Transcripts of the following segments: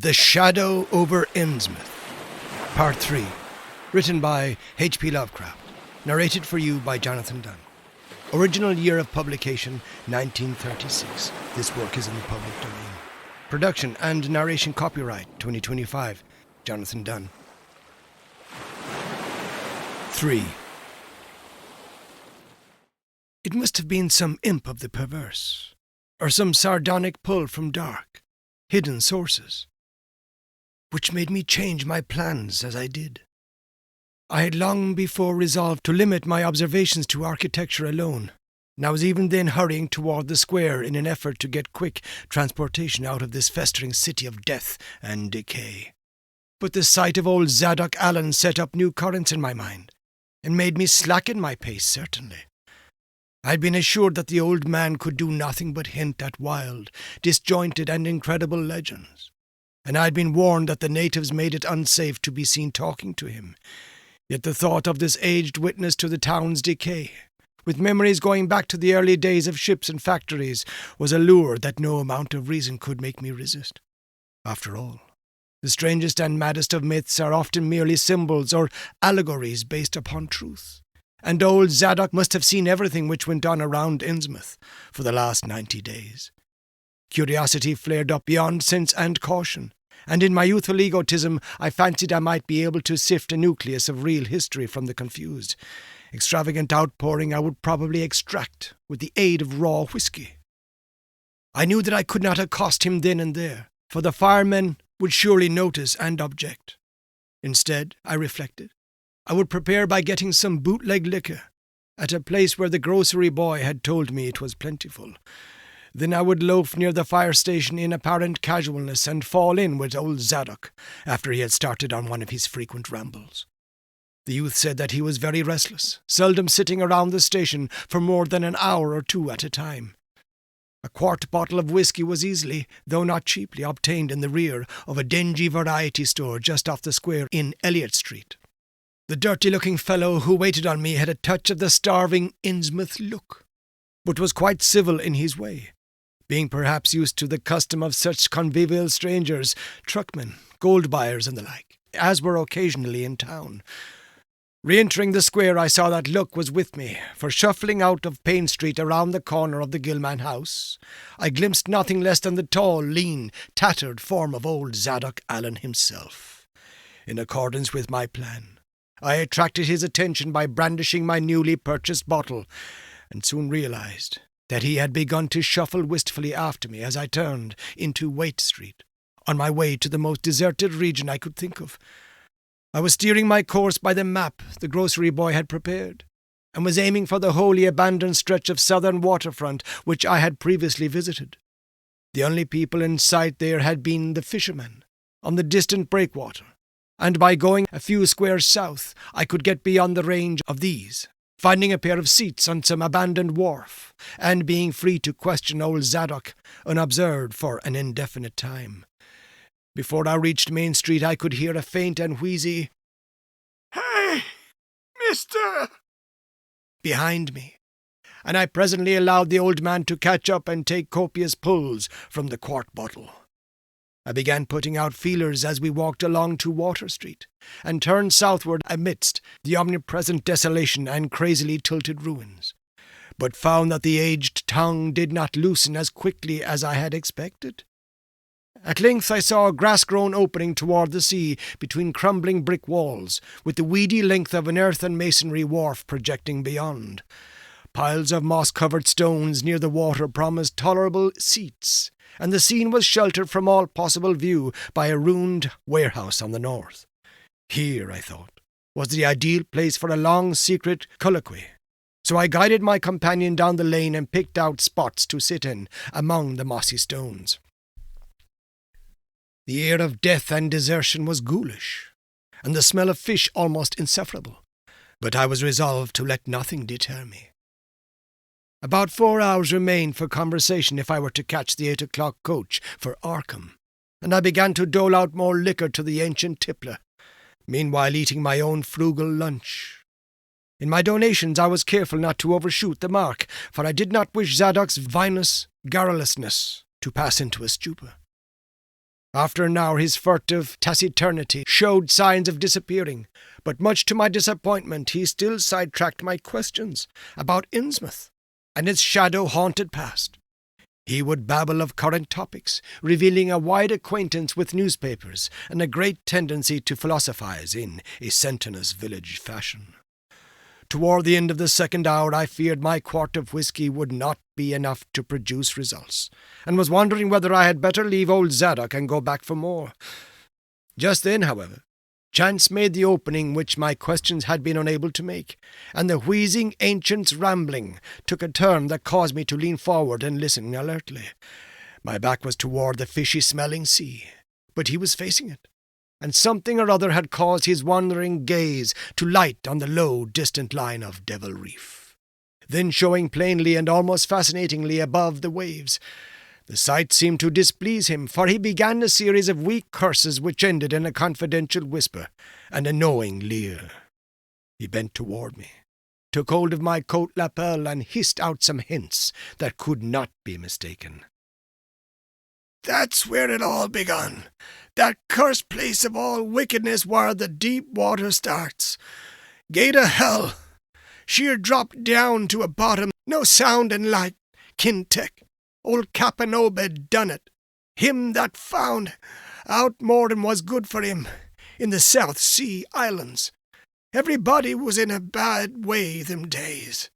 The Shadow over Innsmouth, Part 3, written by H.P. Lovecraft, narrated for you by Jonathan Dunne. Original year of publication, 1936. This work is in the public domain. Production and narration copyright, 2025, Jonathan Dunne. 3. It must have been some imp of the perverse, or some sardonic pull from dark, hidden sources, which made me change my plans as I did. I had long before resolved to limit my observations to architecture alone, and I was even then hurrying toward the square in an effort to get quick transportation out of this festering city of death and decay. But the sight of old Zadok Allen set up new currents in my mind, and made me slacken my pace, certainly. I had been assured that the old man could do nothing but hint at wild, disjointed, and incredible legends, and I had been warned that the natives made it unsafe to be seen talking to him. Yet the thought of this aged witness to the town's decay, with memories going back to the early days of ships and factories, was a lure that no amount of reason could make me resist. After all, the strangest and maddest of myths are often merely symbols or allegories based upon truth. And old Zadok must have seen everything which went on around Innsmouth for the last 90 days. Curiosity flared up beyond sense and caution, and in my youthful egotism I fancied I might be able to sift a nucleus of real history from the confused, extravagant outpouring I would probably extract with the aid of raw whiskey. I knew that I could not accost him then and there, for the firemen would surely notice and object. Instead, I reflected, I would prepare by getting some bootleg liquor at a place where the grocery boy had told me it was plentiful. Then I would loaf near the fire station in apparent casualness and fall in with old Zadok after he had started on one of his frequent rambles. The youth said that he was very restless, seldom sitting around the station for more than an hour or two at a time. A quart bottle of whiskey was easily, though not cheaply, obtained in the rear of a dingy variety store just off the square in Elliott Street. The dirty-looking fellow who waited on me had a touch of the starving Innsmouth look, but was quite civil in his way, being perhaps used to the custom of such convivial strangers, truckmen, gold buyers, and the like, as were occasionally in town. Re-entering the square, I saw that look was with me, for shuffling out of Payne Street around the corner of the Gilman house, I glimpsed nothing less than the tall, lean, tattered form of old Zadok Allen himself. In accordance with my plan, I attracted his attention by brandishing my newly purchased bottle, and soon realized that he had begun to shuffle wistfully after me as I turned into Waite Street, on my way to the most deserted region I could think of. I was steering my course by the map the grocery boy had prepared, and was aiming for the wholly abandoned stretch of southern waterfront which I had previously visited. The only people in sight there had been the fishermen on the distant breakwater, and by going a few squares south I could get beyond the range of these, finding a pair of seats on some abandoned wharf, and being free to question old Zadok unobserved for an indefinite time. Before I reached Main Street I could hear a faint and wheezy, "Hey, mister!" behind me, and I presently allowed the old man to catch up and take copious pulls from the quart bottle. I began putting out feelers as we walked along to Water Street, and turned southward amidst the omnipresent desolation and crazily tilted ruins, but found that the aged tongue did not loosen as quickly as I had expected. At length I saw a grass-grown opening toward the sea between crumbling brick walls, with the weedy length of an earthen masonry wharf projecting beyond. Piles of moss-covered stones near the water promised tolerable seats, and the scene was sheltered from all possible view by a ruined warehouse on the north. Here, I thought, was the ideal place for a long, secret colloquy, so I guided my companion down the lane and picked out spots to sit in among the mossy stones. The air of death and desertion was ghoulish, and the smell of fish almost insufferable, but I was resolved to let nothing deter me. About 4 hours remained for conversation if I were to catch the 8 o'clock coach for Arkham, and I began to dole out more liquor to the ancient tippler, meanwhile eating my own frugal lunch. In my donations I was careful not to overshoot the mark, for I did not wish Zadok's vinous garrulousness to pass into a stupor. After an hour his furtive taciturnity showed signs of disappearing, but much to my disappointment he still sidetracked my questions about Innsmouth and its shadow-haunted past. He would babble of current topics, revealing a wide acquaintance with newspapers and a great tendency to philosophize in a sententious village fashion. Toward the end of the second hour I feared my quart of whisky would not be enough to produce results, and was wondering whether I had better leave old Zadok and go back for more. Just then, however, chance made the opening which my questions had been unable to make, and the wheezing ancient's rambling took a turn that caused me to lean forward and listen alertly. My back was toward the fishy-smelling sea, but he was facing it, and something or other had caused his wandering gaze to light on the low, distant line of Devil Reef. Then showing plainly and almost fascinatingly above the waves, the sight seemed to displease him, for he began a series of weak curses which ended in a confidential whisper and a knowing leer. He bent toward me, took hold of my coat lapel, and hissed out some hints that could not be mistaken. "That's where it all begun. That cursed place of all wickedness where the deep water starts. Gate of hell. Sheer drop down to a bottom, no sound and light. Kintek. Old Cap'n Obed done it. Him that found out more than was good for him in the South Sea Islands. Everybody was in a bad way them days.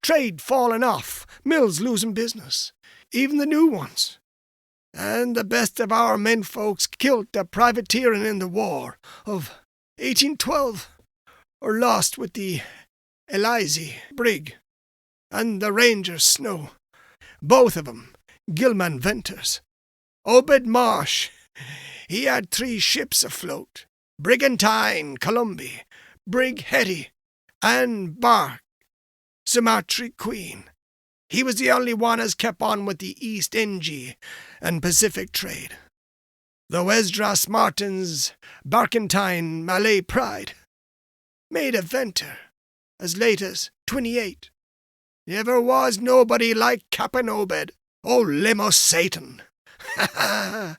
Trade falling off, mills losing business, even the new ones. And the best of our menfolks killed a privateering in the war of 1812, or lost with the Elysee brig and the Ranger Snow. Both of 'em, Gilman Venters. Obed Marsh, he had 3 ships afloat, Brigantine, Columbia, Brig Hetty, and Bark, Sumatry Queen. He was the only one as kept on with the East Ng and Pacific trade. Though Esdras Martin's Barkentine Malay Pride made a venter as late as 28. Never was nobody like Cap'n Obed, old limo Satan. I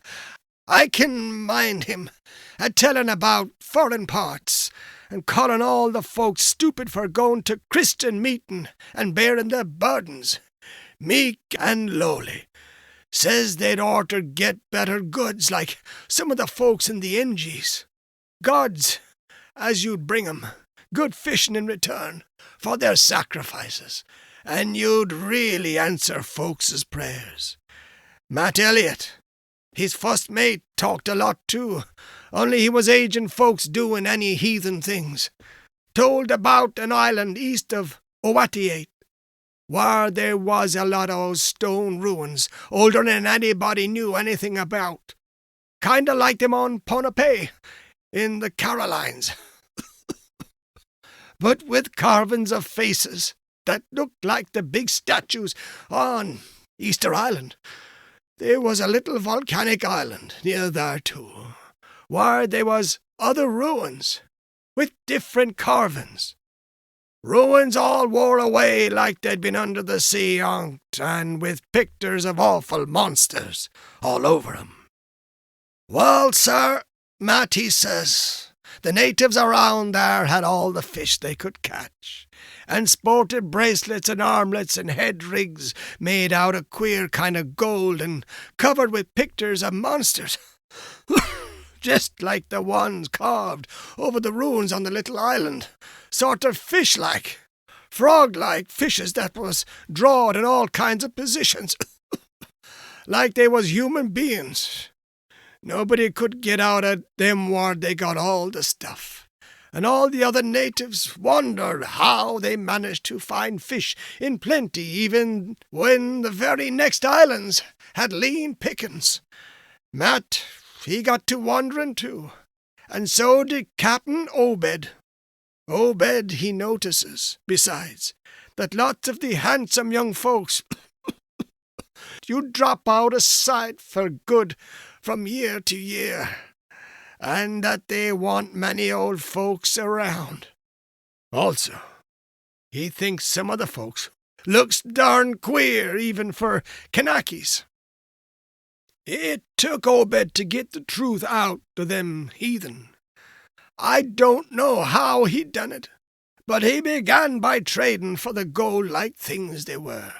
can mind him a-telling about foreign parts, and calling all the folks stupid for going to Christian meeting and bearing their burdens, meek and lowly. Says they'd orter get better goods like some of the folks in the Ingies. Gods, as you'd bring 'em, good fishing in return for their sacrifices, and you'd really answer folks' prayers. Matt Elliot, his first mate, talked a lot too, only he was aging folks doing any heathen things. Told about an island east of Owatiate, where there was a lot of stone ruins, older than anybody knew anything about. Kinda like them on Ponape, in the Carolines. But with carvings of faces that looked like the big statues on Easter Island. There was a little volcanic island near there too, where there was other ruins, with different carvings. Ruins all wore away like they'd been under the sea onked, and with pictures of awful monsters all over 'em. Well, sir, Matt, he says, the natives around there had all the fish they could catch, and sported bracelets and armlets and head rigs made out of queer kind of gold and covered with pictures of monsters, just like the ones carved over the ruins on the little island, sort of fish-like, frog-like fishes that was drawed in all kinds of positions, like they was human beings. Nobody could get out of them where they got all the stuff, and all the other natives wondered how they managed to find fish in plenty even when the very next islands had lean pickings. Matt, he got to wondering too, and so did Cap'n Obed. Obed, he notices, besides, that lots of the handsome young folks you drop out of sight for good from year to year, and that they want many old folks around. Also, he thinks some of the folks looks darn queer even for Kanaki's. It took Obed to get the truth out to them heathen. I don't know how he done it, but he began by trading for the gold-like things they were.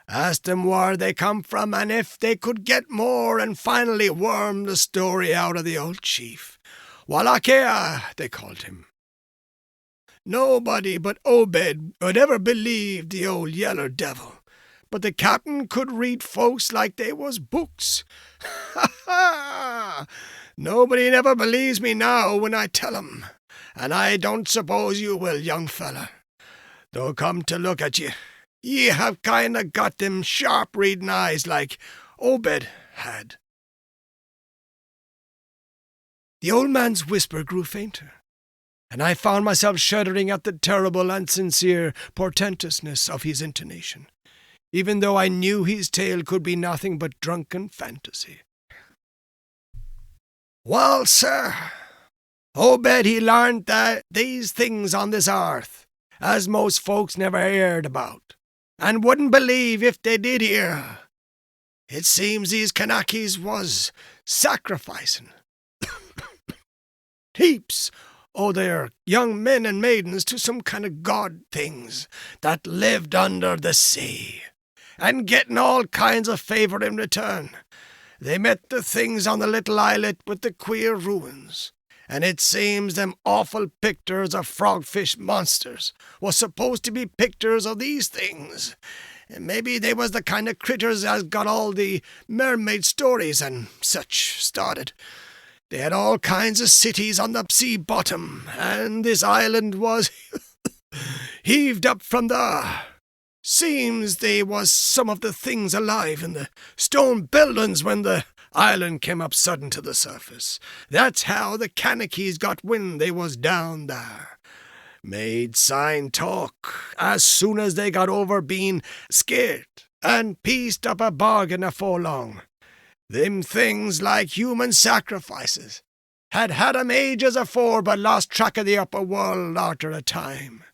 Asked them where they come from and if they could get more, and finally wormed the story out of the old chief. Wallachia, they called him. Nobody but Obed would ever believe the old yeller devil, but the captain could read folks like they was books. Ha ha! Nobody never believes me now when I tell 'em, and I don't suppose you will, young feller. Though come to look at ye have kind of got them sharp reading eyes like Obed had. The old man's whisper grew fainter, and I found myself shuddering at the terrible and sincere portentousness of his intonation, even though I knew his tale could be nothing but drunken fantasy. Well, sir, Obed he learned that these things on this earth, as most folks never heard about, and wouldn't believe if they did hear. It seems these Kanakas was sacrificing heaps o' their young men and maidens to some kind of god things that lived under the sea, and getting all kinds of favour in return. They met the things on the little islet with the queer ruins, and it seems them awful pictures of frogfish monsters was supposed to be pictures of these things. And maybe they was the kind of critters as got all the mermaid stories and such started. They had all kinds of cities on the sea bottom, and this island was heaved up from there. Seems they was some of the things alive in the stone buildings when the island came up sudden to the surface. That's how the Kanakas got wind they was down there. Made sign talk as soon as they got over being scared, and pieced up a bargain afore long. Them things like human sacrifices had 'em ages afore, but lost track of the upper world arter a time.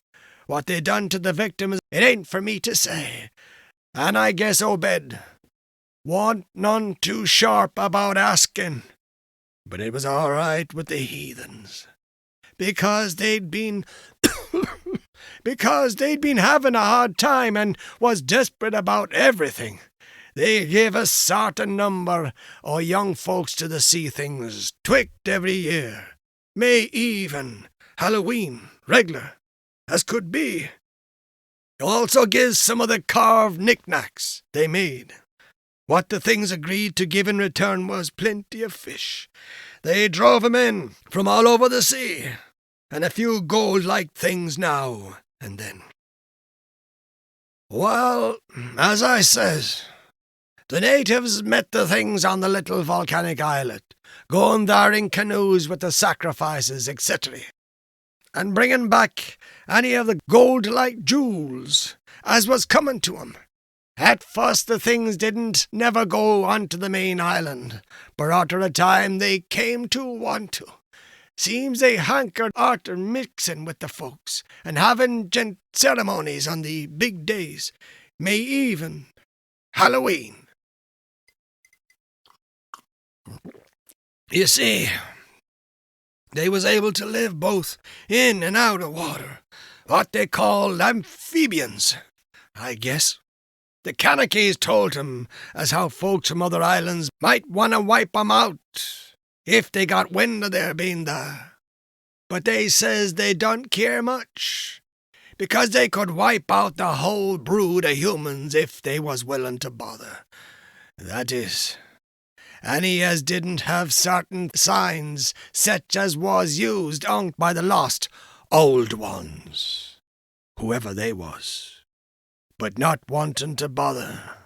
What they done to the victims, it ain't for me to say, and I guess Obed wa'n't none too sharp about asking, but it was all right with the heathens, because they'd been having a hard time and was desperate about everything. They give a certain number o' young folks to the sea things, twict every year, May Eve and Halloween, reg'lar, as could be. Also gives some of the carved knickknacks they made. What the things agreed to give in return was plenty of fish. They drove 'em in from all over the sea, and a few gold-like things now and then. Well, as I says, the natives met the things on the little volcanic islet, going there in canoes with the sacrifices, etc., and bringing back any of the gold-like jewels as was coming to 'em. At first the things didn't never go on to the main island, but after a time they came to want to. Seems they hankered arter mixing with the folks, and having gent ceremonies on the big days, May Eve and Halloween. You see, they was able to live both in and out of water, what they call amphibians, I guess. The Kanakas told 'em as how folks from other islands might want to wipe 'em out if they got wind of their being there. But they says they don't care much, because they could wipe out the whole brood of humans if they was willing to bother. That is, any as didn't have certain signs such as was used on by the lost old ones, whoever they was. But not wanting to bother,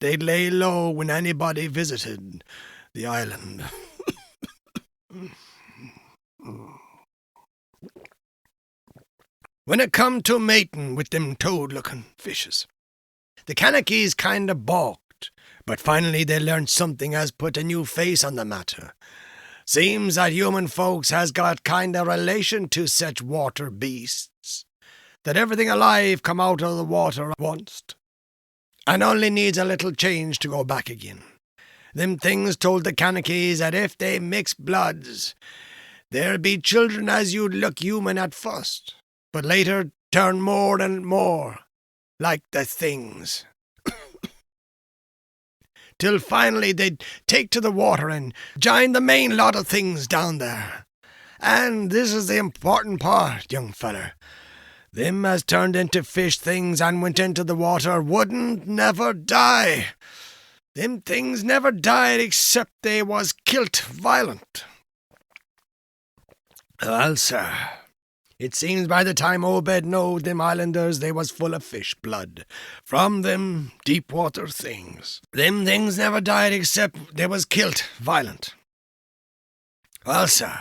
they'd lay low when anybody visited the island. When it come to mating with them toad-looking fishes, the Kanakas kind of balked, but finally they learned something as put a new face on the matter. Seems that human folks has got kind of relation to such water beasts, that everything alive come out of the water once, and only needs a little change to go back again. Them things told the Kanakees that if they mix bloods, there'd be children as you'd look human at first, but later turn more and more like the things. Till finally they'd take to the water and join the main lot of things down there. And this is the important part, young feller. Them as turned into fish things and went into the water wouldn't never die. Them things never died except they was kilt violent. Well, sir, it seems by the time Obed knowed them islanders they was full of fish blood from them deep water things. Them things never died except they was kilt violent. Well, sir,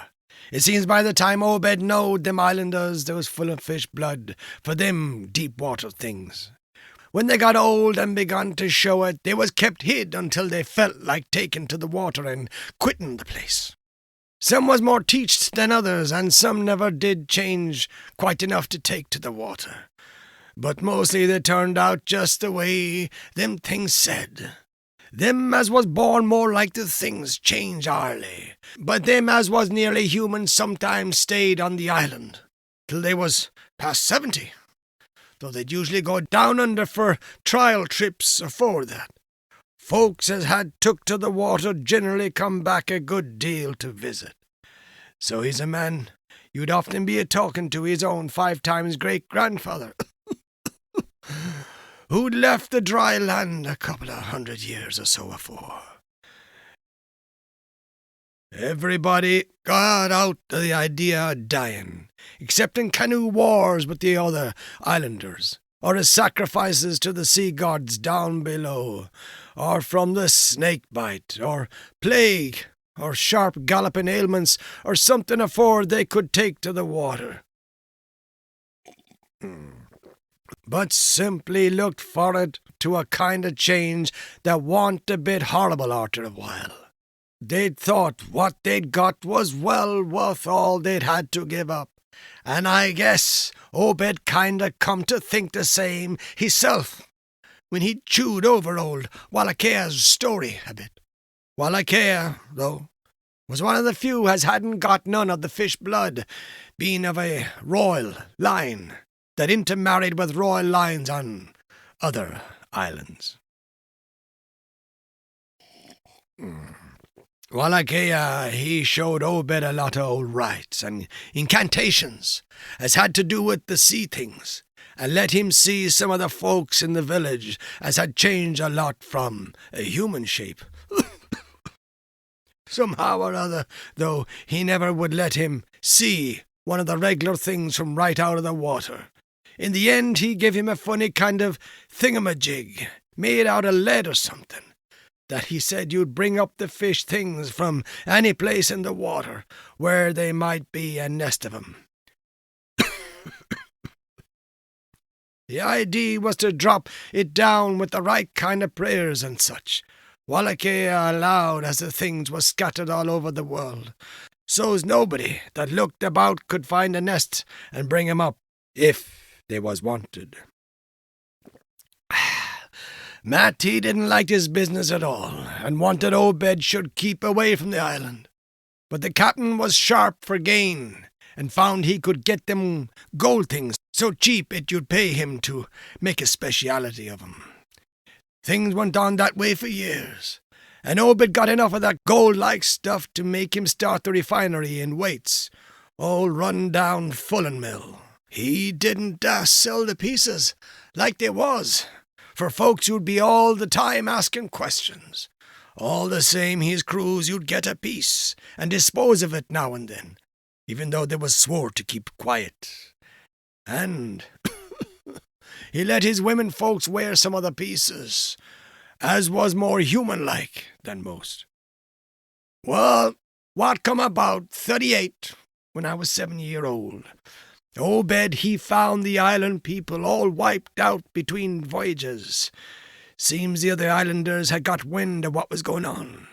it seems by the time Obed knowed them islanders they was full of fish blood for them deep water things. When they got old and begun to show it, they was kept hid until they felt like taking to the water and quitting the place. Some was more teached than others, and some never did change quite enough to take to the water. But mostly they turned out just the way them things said. Them as was born more like the things change early, but them as was nearly human sometimes stayed on the island till they was past 70, though they'd usually go down under for trial trips afore that. Folks as had took to the water generally come back a good deal to visit. So he's a man you'd often be a-talking to his own 5 times great-grandfather, who'd left the dry land a couple of 100 years or so afore. Everybody got out of the idea of dying, except in canoe wars with the other islanders, or as sacrifices to the sea gods down below, or from the snake bite, or plague, or sharp galloping ailments, or something afore they could take to the water. But simply looked for'ard to a kind of change that wa'n't a bit horrible arter a while. They'd thought what they'd got was well worth all they'd had to give up, and I guess Obed kinda come to think the same hisself when he'd chewed over old Wallacea's story a bit. Wallacea, though, was one of the few as hadn't got none of the fish blood, being of a royal line that intermarried with royal lines on other islands. Wallacea, he showed Obed a lot of old rites and incantations as had to do with the sea things, and let him see some of the folks in the village as had changed a lot from a human shape. Somehow or other, though, he never would let him see one of the regular things from right out of the water. In the end, he gave him a funny kind of thingamajig, made out of lead or something, that he said you'd bring up the fish things from any place in the water where they might be a nest of 'em. The idea was to drop it down with the right kind of prayers and such. Wallacea allowed as the things was scattered all over the world, so's nobody that looked about could find a nest and bring 'em up if they was wanted. Matt, he didn't like his business at all, and wanted Obed should keep away from the island. But the captain was sharp for gain, and found he could get them gold things so cheap it you'd pay him to make a speciality of 'em. Things went on that way for years, and Obed got enough of that gold-like stuff to make him start the refinery in Waits, old run-down Fullen Mill. He didn't dast sell the pieces like they was, for folks who'd be all the time asking questions. All the same, his crews you'd get a piece and dispose of it now and then, even though they was swore to keep quiet. And he let his women folks wear some of the pieces, as was more human-like than most. Well, what come about 38, when I was 7-year-old, Obed, he found the island people all wiped out between voyages. Seems the other islanders had got wind of what was going on,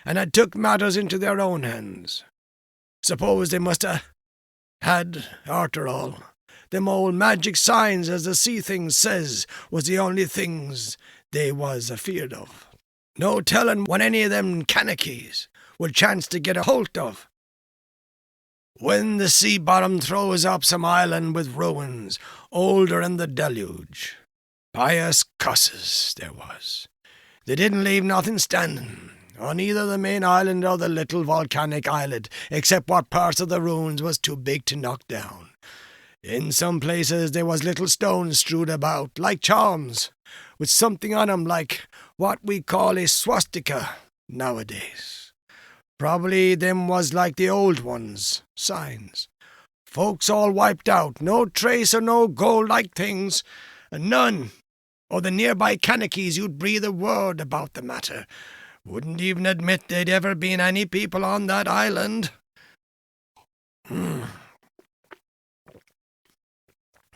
and had took matters into their own hands. Suppose they must ha' had, arter all, them old magic signs as the sea things says was the only things they was afeard of. No tellin' what any of them Kanakees would chance to get a holt of. When the sea bottom throws up some island with ruins older than the deluge, pious cusses there was. They didn't leave nothing standing on either the main island or the little volcanic islet, except what parts of the ruins was too big to knock down. In some places there was little stones strewed about, like charms, with something on 'em like what we call a swastika nowadays. Probably them was like the old ones, signs. Folks all wiped out, no trace of no gold-like things, and none o' the nearby Kanakees you'd breathe a word about the matter. Wouldn't even admit they'd ever been any people on that island.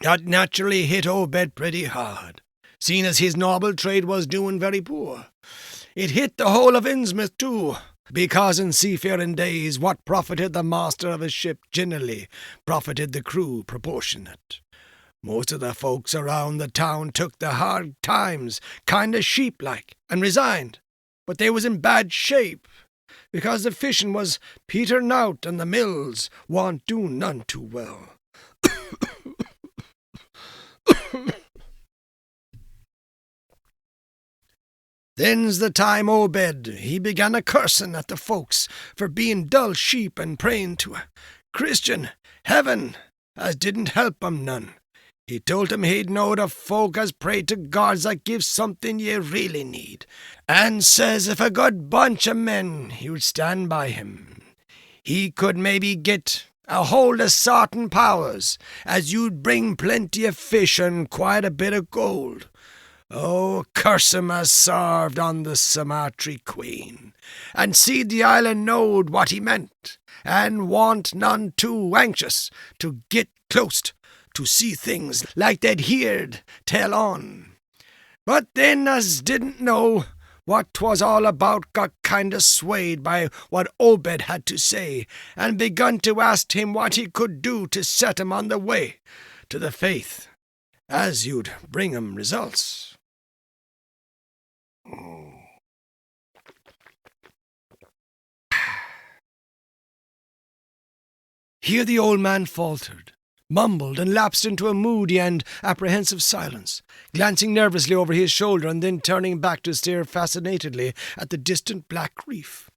That naturally hit Obed pretty hard, seeing as his noble trade was doing very poor. It hit the whole of Innsmouth too, because in seafaring days what profited the master of a ship generally profited the crew proportionate. Most of the folks around the town took the hard times kind of sheep-like and resigned, but they was in bad shape, because the fishing was peterin' out and the mills warn't doing none too well. Then's the time Obed, he began a cursin' at the folks for being dull sheep and praying to a Christian heaven as didn't help 'em none. He told 'em he'd knowed of folk as prayed to gods that give something ye really need, and says if a good bunch of men he would stand by him, he could maybe get a hold of sartin powers as you'd bring plenty of fish and quite a bit of gold. Oh, curse him as sarved on the Sumatry Queen, and see'd the island knowed what he meant, and want none too anxious to get close to see things like they'd heerd tell on. But then as didn't know what 'twas all about got kind of swayed by what Obed had to say, and begun to ask him what he could do to set 'em on the way to the faith, as you'd bring 'em results. Here the old man faltered, mumbled, and lapsed into a moody and apprehensive silence, glancing nervously over his shoulder and then turning back to stare fascinatedly at the distant black reef.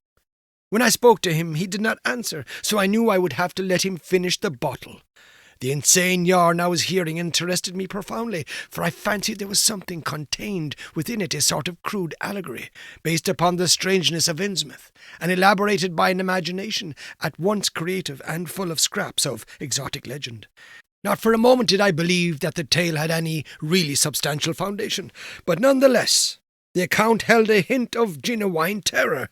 When I spoke to him, he did not answer, so I knew I would have to let him finish the bottle. The insane yarn I was hearing interested me profoundly, for I fancied there was something contained within it, a sort of crude allegory, based upon the strangeness of Innsmouth, and elaborated by an imagination at once creative and full of scraps of exotic legend. Not for a moment did I believe that the tale had any really substantial foundation, but nonetheless the account held a hint of genuine terror,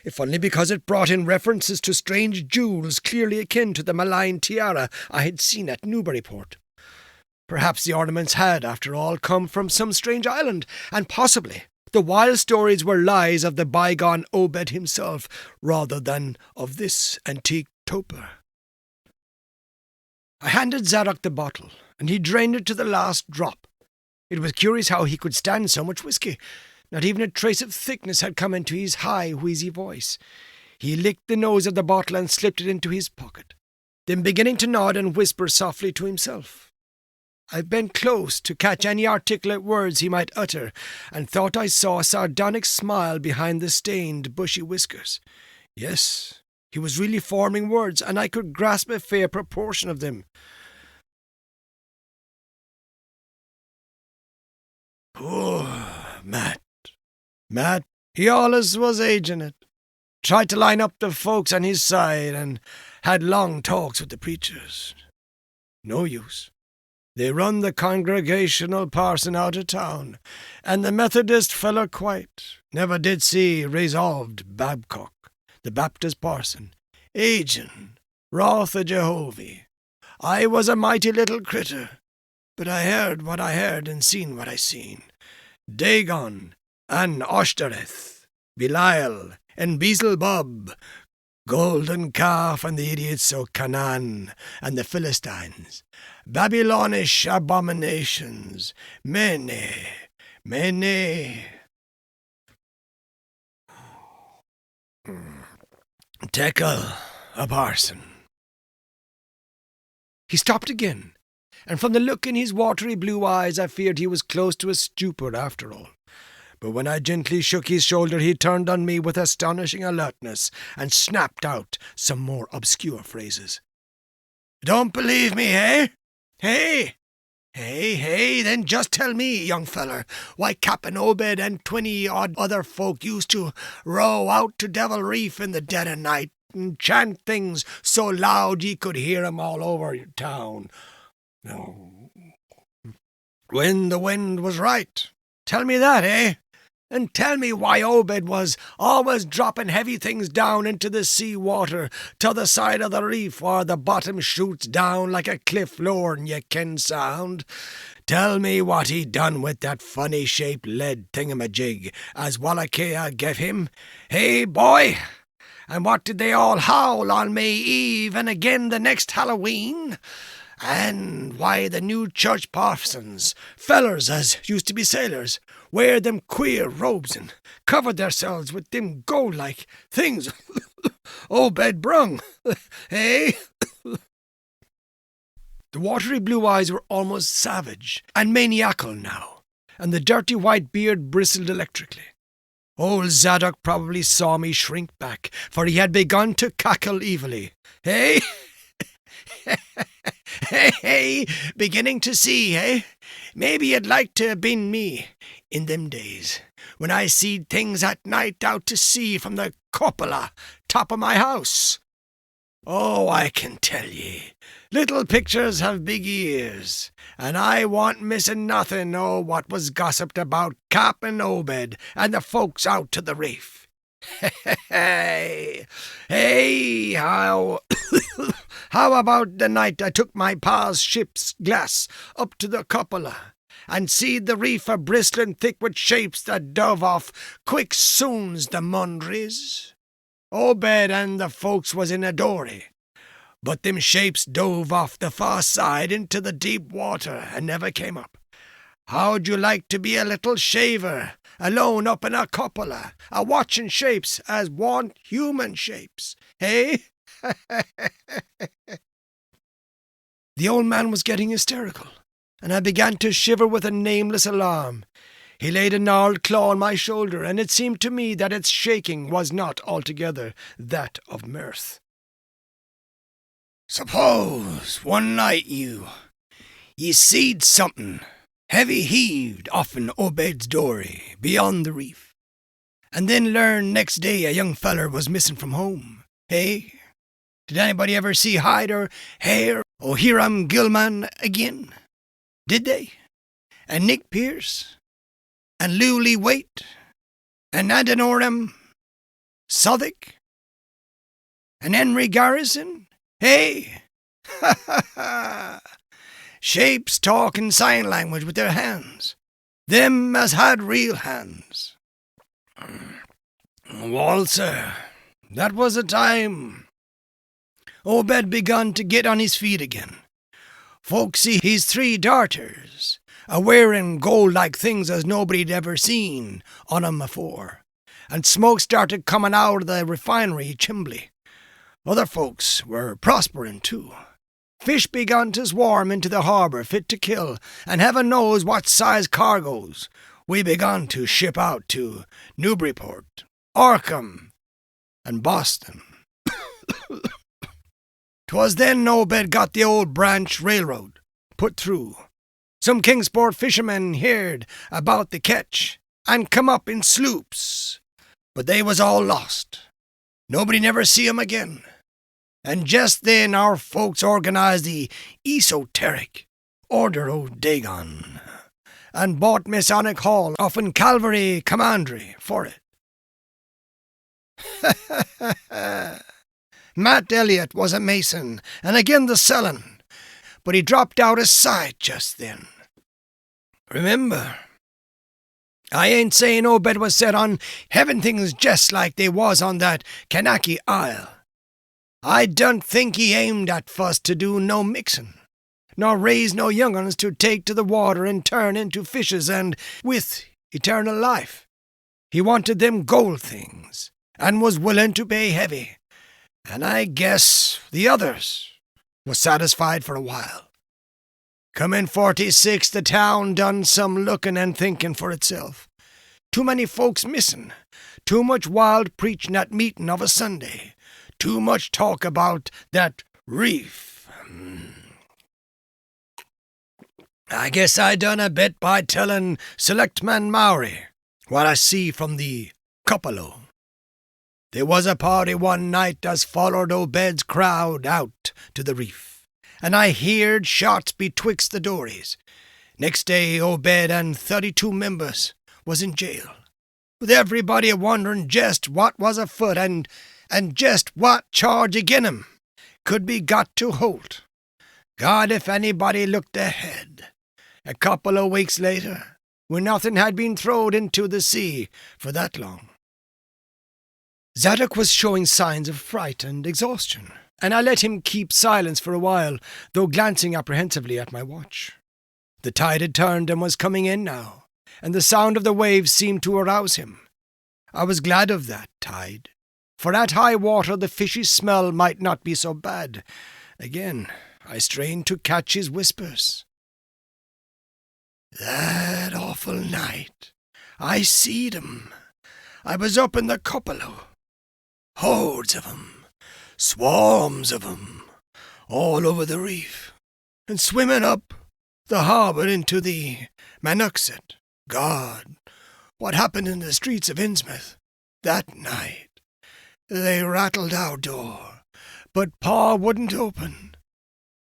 if only because it brought in references to strange jewels clearly akin to the malign tiara I had seen at Newburyport. Perhaps the ornaments had, after all, come from some strange island, and possibly the wild stories were lies of the bygone Obed himself, rather than of this antique toper. I handed Zadok the bottle, and he drained it to the last drop. It was curious how he could stand so much whiskey. Not even a trace of thickness had come into his high, wheezy voice. He licked the nose of the bottle and slipped it into his pocket, then beginning to nod and whisper softly to himself. I bent close to catch any articulate words he might utter, and thought I saw a sardonic smile behind the stained, bushy whiskers. Yes, he was really forming words, and I could grasp a fair proportion of them. Poor Matt, he allus was aging it. Tried to line up the folks on his side and had long talks with the preachers. No use. They run the Congregational parson out of town, and the Methodist feller quite never did see Resolved Babcock, the Baptist parson, agin', wrath o' Jehovah. I was a mighty little critter, but I heard what I heard and seen what I seen. Dagon and Oshtoreth, Belial and Beelzebub, golden calf and the idiots o' Canaan and the Philistines, Babylonish abominations, many. Tekel, a parson. He stopped again, and from the look in his watery blue eyes I feared he was close to a stupor after all. But when I gently shook his shoulder, he turned on me with astonishing alertness and snapped out some more obscure phrases. "Don't believe me, eh? Hey? Hey, then just tell me, young feller, why Captain Obed and 20-odd other folk used to row out to Devil Reef in the dead of night and chant things so loud ye could hear 'em all over your town. When the wind was right. Tell me that, eh? And tell me why Obed was always dropping heavy things down into the sea water to the side of the reef where the bottom shoots down like a cliff lower than ye can sound. Tell me what he done with that funny-shaped lead thingamajig as Wallachia gave him. Hey, boy? And what did they all howl on May Eve and again the next Halloween? And why the new church parsons, fellers as used to be sailors, wear them queer robes and cover themselves with them gold-like things Obed brung, eh?" The watery blue eyes were almost savage and maniacal now, and the dirty white beard bristled electrically. Old Zadok probably saw me shrink back, for he had begun to cackle evilly. "Eh? Hey, beginning to see, eh? Maybe you'd like to have been me in them days, when I seed things at night out to sea from the cupola top of my house. Oh, I can tell ye, little pictures have big ears, and I want missing nothing o' what was gossiped about Cap'n Obed and the folks out to the reef. Hey, how about the night I took my pa's ship's glass up to the cupola, and seed the reef a bristling thick with shapes that dove off quick soon's the mundries? Obed and the folks was in a dory, but them shapes dove off the far side into the deep water and never came up. How'd you like to be a little shaver, alone up in a cupola, a-watching shapes as want human shapes, eh?" The old man was getting hysterical, and I began to shiver with a nameless alarm. He laid a gnarled claw on my shoulder, and it seemed to me that its shaking was not altogether that of mirth. "Suppose one night ye seed something heavy heaved off'n Obed's dory beyond the reef, and then learned next day a young feller was missing from home, hey? Did anybody ever see hide or hair or Hiram Gilman again? Did they? And Nick Pierce? And Lewley Waite? And Adenoram Southwick? And Henry Garrison? Hey? Ha ha ha! Shapes talking sign language with their hands. Them as had real hands. Walter, that was a time. Obed begun to get on his feet again. Folks see his 3 darters, a-wearing gold-like things as nobody'd ever seen on 'em afore, and smoke started coming out of the refinery chimbley. Other folks were prospering too. Fish begun to swarm into the harbour fit to kill, and heaven knows what size cargoes we begun to ship out to Newburyport, Arkham, and Boston. 'Twas then Obed got the old branch railroad put through. Some Kingsport fishermen heard about the ketch and come up in sloops, but they was all lost. Nobody never see 'em again. And just then our folks organized the Esoteric Order of Dagon and bought Masonic Hall offen Calvary Commandery for it. Matt Elliott was a Mason, and again the selling, but he dropped out of sight just then. Remember, I ain't saying Obed was set on having things just like they was on that Kanaki Isle. I don't think he aimed at first to do no mixing, nor raise no young uns to take to the water and turn into fishes and with eternal life. He wanted them gold things, and was willing to pay heavy, and I guess the others was satisfied for a while. Come in 46, the town done some looking and thinking for itself. Too many folks missing, too much wild preaching at meeting of a Sunday, too much talk about that reef. I guess I done a bit by telling Selectman Mowry what I see from the cupola. There was a party one night as followed Obed's crowd out to the reef, and I heard shots betwixt the dories. Next day Obed and 32 members was in jail, with everybody wondering just what was afoot and just what charge agin him could be got to Holt. God, if anybody looked ahead. A couple of weeks later, when nothing had been thrown into the sea for that long. Zadok was showing signs of fright and exhaustion, and I let him keep silence for a while, though glancing apprehensively at my watch. The tide had turned and was coming in now, and the sound of the waves seemed to arouse him. I was glad of that tide, for at high water the fishy smell might not be so bad. Again, I strained to catch his whispers. That awful night, I seed 'em. I was up in the cupola. Hordes of 'em, swarms of 'em, all over the reef, and swimming up the harbour into the Manuxet. God, what happened in the streets of Innsmouth that night? They rattled our door, but Pa wouldn't open.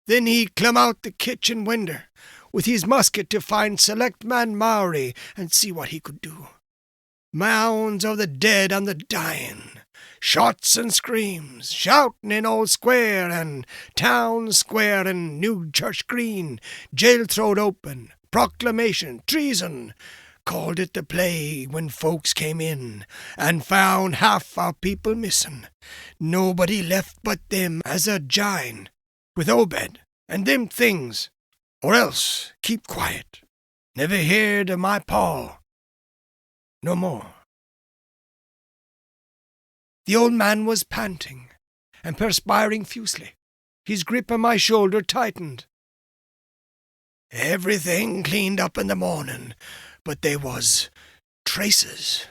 Then he clomb out the kitchen winder with his musket to find Selectman Mowry and see what he could do. Mounds of the dead and the dying, shots and screams, shouting in Old Square and Town Square and New Church Green, jail throwed open, proclamation, treason. Called it the plague when folks came in and found half our people missing. Nobody left but them as a gine with Obed and them things. Or else keep quiet. Never heard of my pa no more. The old man was panting and perspiring fusely. His grip on my shoulder tightened. Everything cleaned up in the morning, but there was traces.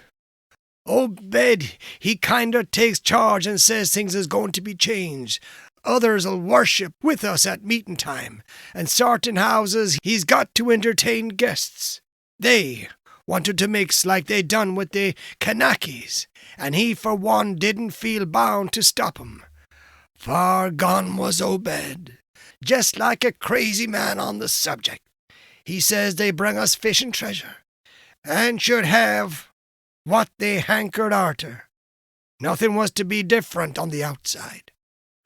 Obed, he kinder takes charge and says things is going to be changed. Others'll worship with us at meeting time, and certain houses he's got to entertain guests. They wanted to mix like they done with the Kanaki's, and he for one didn't feel bound to stop 'em. Far gone was Obed, just like a crazy man on the subject. He says they bring us fish and treasure, and should have what they hankered arter. Nothing was to be different on the outside.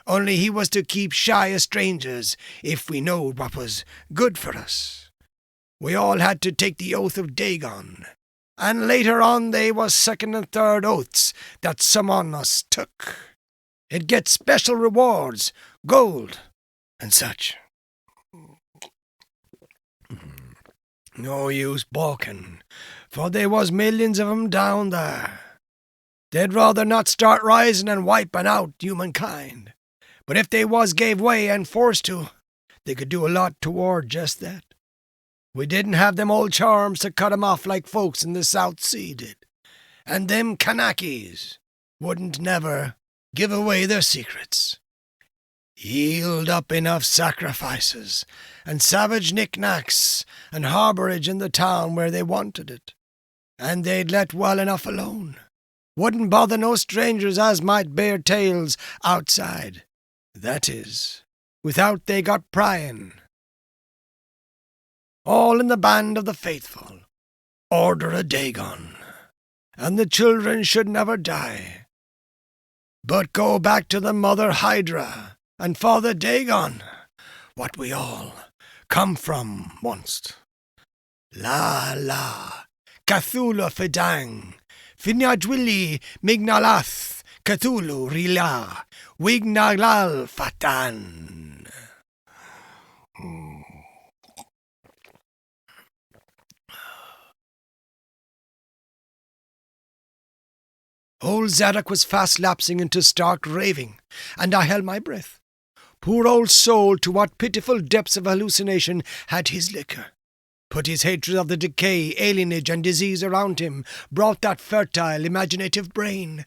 Only he was to keep shy of strangers if we knowed what was good for us. We all had to take the oath of Dagon, and later on they was second and third oaths that some on us took. It gets special rewards, gold, and such. No use balking, for there was millions of 'em down there. They'd rather not start rising and wiping out humankind. But if they was gave way and forced to, they could do a lot toward just that. We didn't have them old charms to cut 'em off like folks in the South Sea did. And them Kanakis wouldn't never give away their secrets. Yield up enough sacrifices and savage knickknacks and harbourage in the town where they wanted it, and they'd let well enough alone. Wouldn't bother no strangers as might bear tales outside. That is, without they got prying. All in the band of the faithful, Order of Dagon, and the children should never die, but go back to the mother Hydra and Father Dagon, what we all come from once. La la, Cthulhu Fidang, Finadwili Mignalath, Cthulhu Rila, Wignalal Fatan. Old Zadok was fast lapsing into stark raving, and I held my breath. Poor old soul, to what pitiful depths of hallucination had his liquor put his hatred of the decay, alienage, and disease around him, brought that fertile, imaginative brain.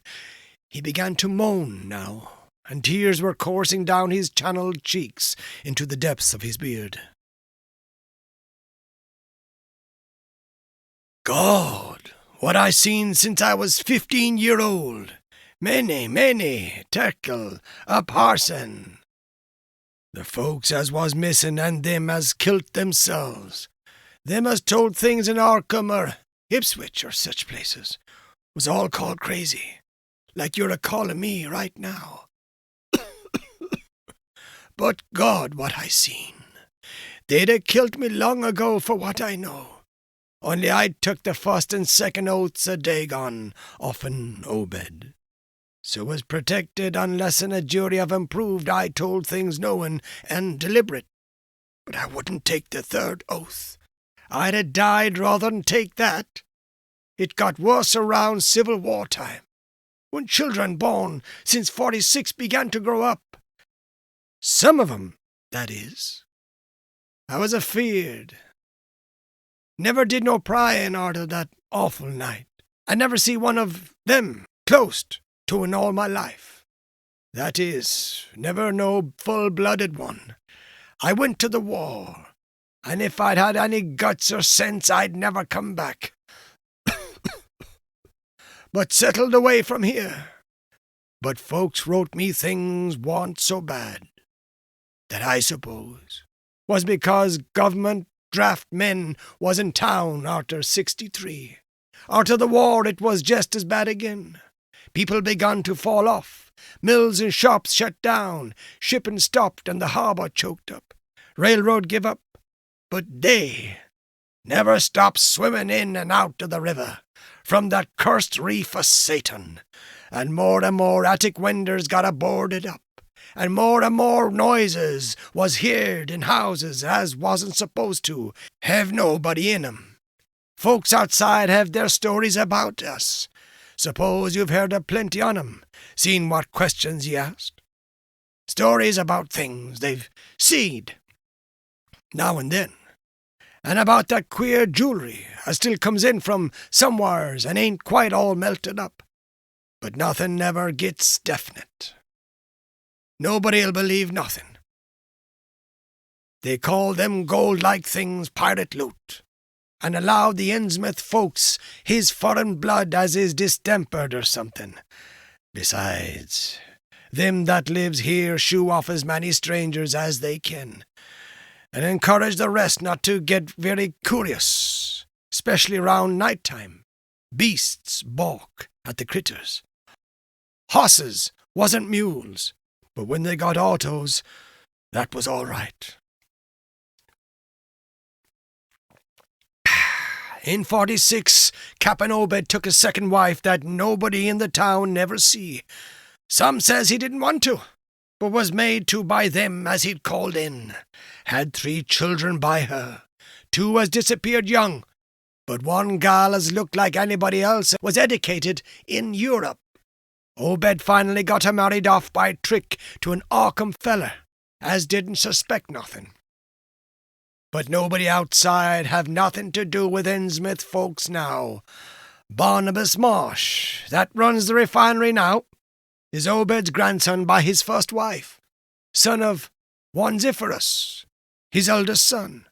He began to moan now, and tears were coursing down his channeled cheeks into the depths of his beard. God, what I seen since I was 15-year-old. Many, Terkel, a parson. The folks as was missing and them as kilt themselves. Them as told things in Arkham or Ipswich or such places was all called crazy, like you're a-calling me right now. But God, what I seen. They'd a kilt me long ago for what I know. Only I took the first and second oaths of Dagon off an Obed. So was protected unless in a jury of 'em proved I told things knowing and deliberate. But I wouldn't take the third oath. I'd ha' died rather than take that. It got worse around Civil War time, when children born since 46 began to grow up. Some of 'em, that is. I was afeard. Never did no prying arter that awful night. I never see one of them close to in all my life. That is, never no full-blooded one. I went to the war, and if I'd had any guts or sense, I'd never come back. But settled away from here. But folks wrote me things warn't so bad. That I suppose was because government draft men was in town arter 63. Arter the war it was just as bad again. People begun to fall off. Mills and shops shut down. Shipping stopped and the harbour choked up. Railroad give up. But they never stopped swimming in and out of the river from that cursed reef of Satan. And more attic windows got aboarded up. And more noises was heard in houses as wasn't supposed to have nobody in 'em. Folks outside have their stories about us. Suppose you've heard a plenty on 'em, seen what questions ye asked. Stories about things they've seed, now and then, and about that queer jewelry as still comes in from somewheres and ain't quite all melted up. But nothing never gets definite. Nobody'll believe nothing. They call them gold-like things pirate loot, and allow the Innsmouth folks his foreign blood as is distempered or something. Besides, them that lives here shoo off as many strangers as they can, and encourage the rest not to get very curious, especially round night time. Beasts balk at the critters. Horses wasn't mules, but when they got autos, that was all right. In 46, Cap'n Obed took a second wife that nobody in the town never see. Some says he didn't want to, but was made to by them as he'd called in. Had 3 children by her. 2 as disappeared young, but one gal as looked like anybody else was educated in Europe. Obed finally got her married off by trick to an Arkham feller, as didn't suspect nothing. But nobody outside have nothing to do with Innsmouth folks now. Barnabas Marsh, that runs the refinery now, is Obed's grandson by his first wife, son of one Zephyrus, his eldest son.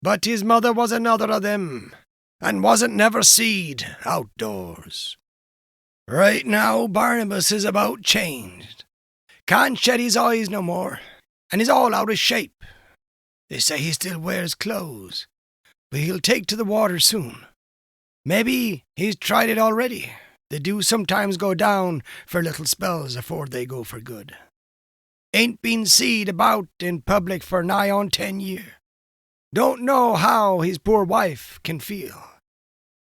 But his mother was another of them, and wasn't never seed outdoors. Right now, Barnabas is about changed. Can't shed his eyes no more, and is all out of shape. They say he still wears clothes, but he'll take to the water soon. Maybe he's tried it already. They do sometimes go down for little spells afore they go for good. Ain't been seed about in public for nigh on 10 year. Don't know how his poor wife can feel.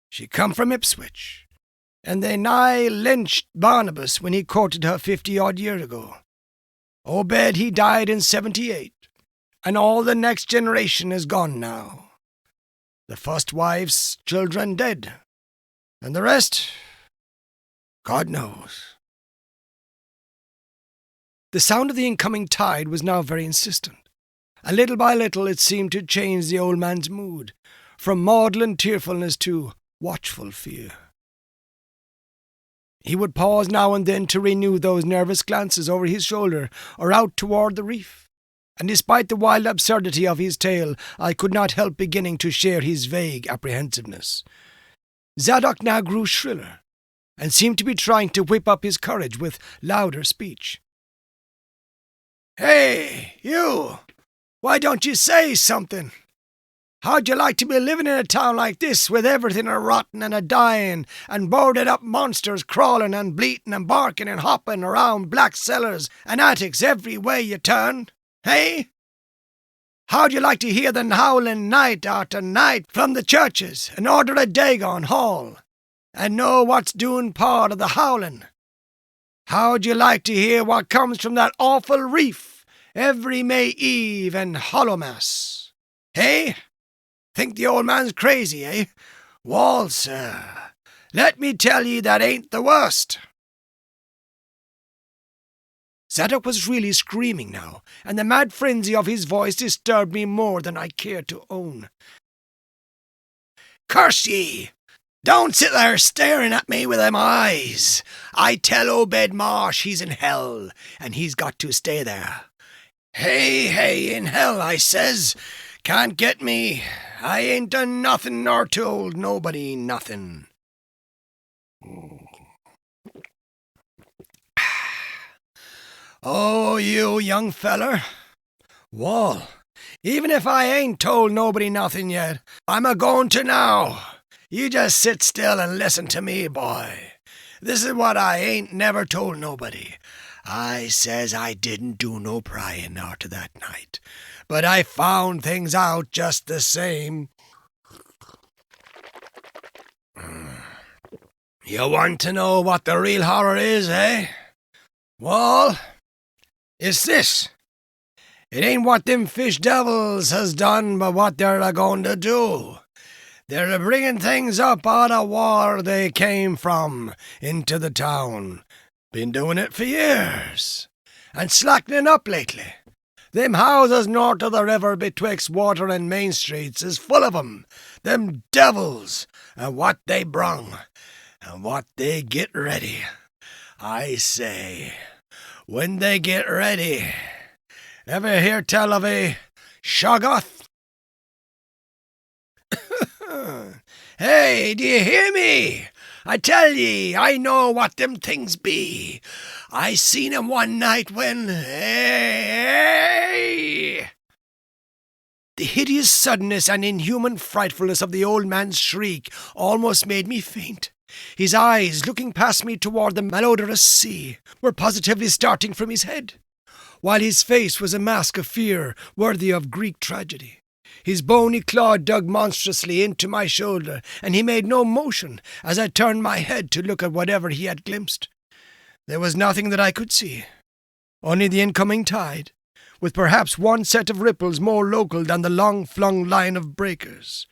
She come from Ipswich, and they nigh lynched Barnabas when he courted her 50-odd years ago. Obed he died in 78, and all the next generation is gone now. The first wife's children dead, and the rest, God knows. The sound of the incoming tide was now very insistent, and little by little it seemed to change the old man's mood, from maudlin tearfulness to watchful fear. He would pause now and then to renew those nervous glances over his shoulder or out toward the reef, and despite the wild absurdity of his tale, I could not help beginning to share his vague apprehensiveness. Zadok now grew shriller, and seemed to be trying to whip up his courage with louder speech. "Hey, you! Why don't you say something? How'd you like to be living in a town like this with everything a-rotting and a-dying and boarded-up monsters crawling and bleating and barking and hopping around black cellars and attics every way you turn? Hey? How'd you like to hear the howling night after night from the churches and Order of Dagon Hall and know what's doing part of the howling? How'd you like to hear what comes from that awful reef every May Eve and Hallowmass? Hey? Think the old man's crazy, eh? Wall, sir, let me tell ye that ain't the worst." Zadok was really screaming now, and the mad frenzy of his voice disturbed me more than I cared to own. "Curse ye! Don't sit there staring at me with them eyes. I tell Obed Marsh he's in hell, and he's got to stay there. Hey, in hell, I says. Can't get me. I ain't done nothing nor told nobody nothing." "Oh, you young feller. Wall, even if I ain't told nobody nothing yet, I'm a-going to now. You just sit still and listen to me, boy. This is what I ain't never told nobody. I says I didn't do no prying arter that night, but I found things out just the same. You want to know what the real horror is, eh? Well, it's this. It ain't what them fish devils has done, but what they're a-going to do. They're a-bringing things up out of where they came from into the town. Been doing it for years, and slackening up lately. Them houses north of the river betwixt Water and Main Streets is full of 'em, them devils, and what they brung, and what they get ready. I say, when they get ready, ever hear tell of a Shoggoth? Hey, do you hear me? I tell ye, I know what them things be. I seen 'em one night when... Hey! The hideous suddenness and inhuman frightfulness of the old man's shriek almost made me faint. His eyes, looking past me toward the malodorous sea, were positively starting from his head, while his face was a mask of fear worthy of Greek tragedy. His bony claw dug monstrously into my shoulder, and he made no motion as I turned my head to look at whatever he had glimpsed. There was nothing that I could see, only the incoming tide, with perhaps one set of ripples more local than the long-flung line of breakers.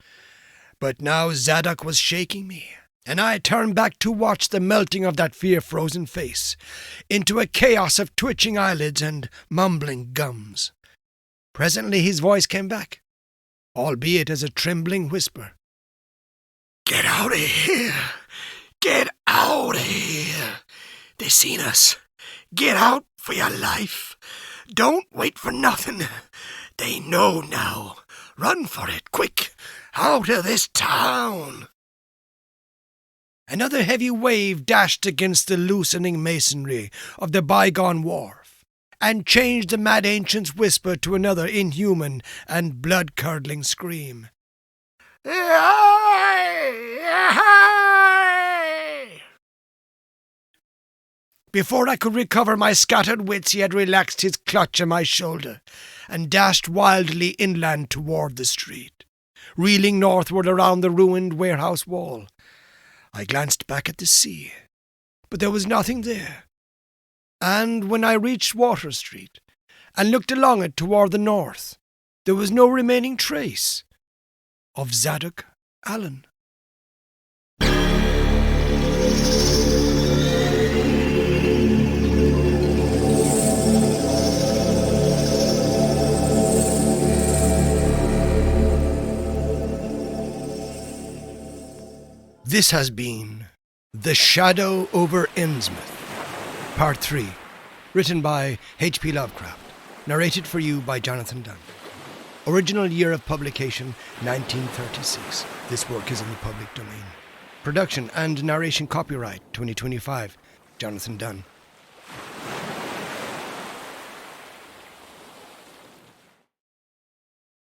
But now Zadok was shaking me, and I turned back to watch the melting of that fear-frozen face into a chaos of twitching eyelids and mumbling gums. Presently his voice came back, albeit as a trembling whisper. "Get out of here! Get out of here! They seen us. Get out for your life. Don't wait for nothing. They know now. Run for it, quick! Out of this town!" Another heavy wave dashed against the loosening masonry of the bygone wharf, and changed the mad ancient's whisper to another inhuman and blood-curdling scream. Before I could recover my scattered wits, he had relaxed his clutch on my shoulder and dashed wildly inland toward the street, reeling northward around the ruined warehouse wall. I glanced back at the sea, but there was nothing there. And when I reached Water Street and looked along it toward the north, there was no remaining trace of Zadok Allen. This has been The Shadow over Innsmouth, Part 3, written by H.P. Lovecraft, narrated for you by Jonathan Dunne. Original year of publication, 1936. This work is in the public domain. Production and narration copyright, 2025, Jonathan Dunne.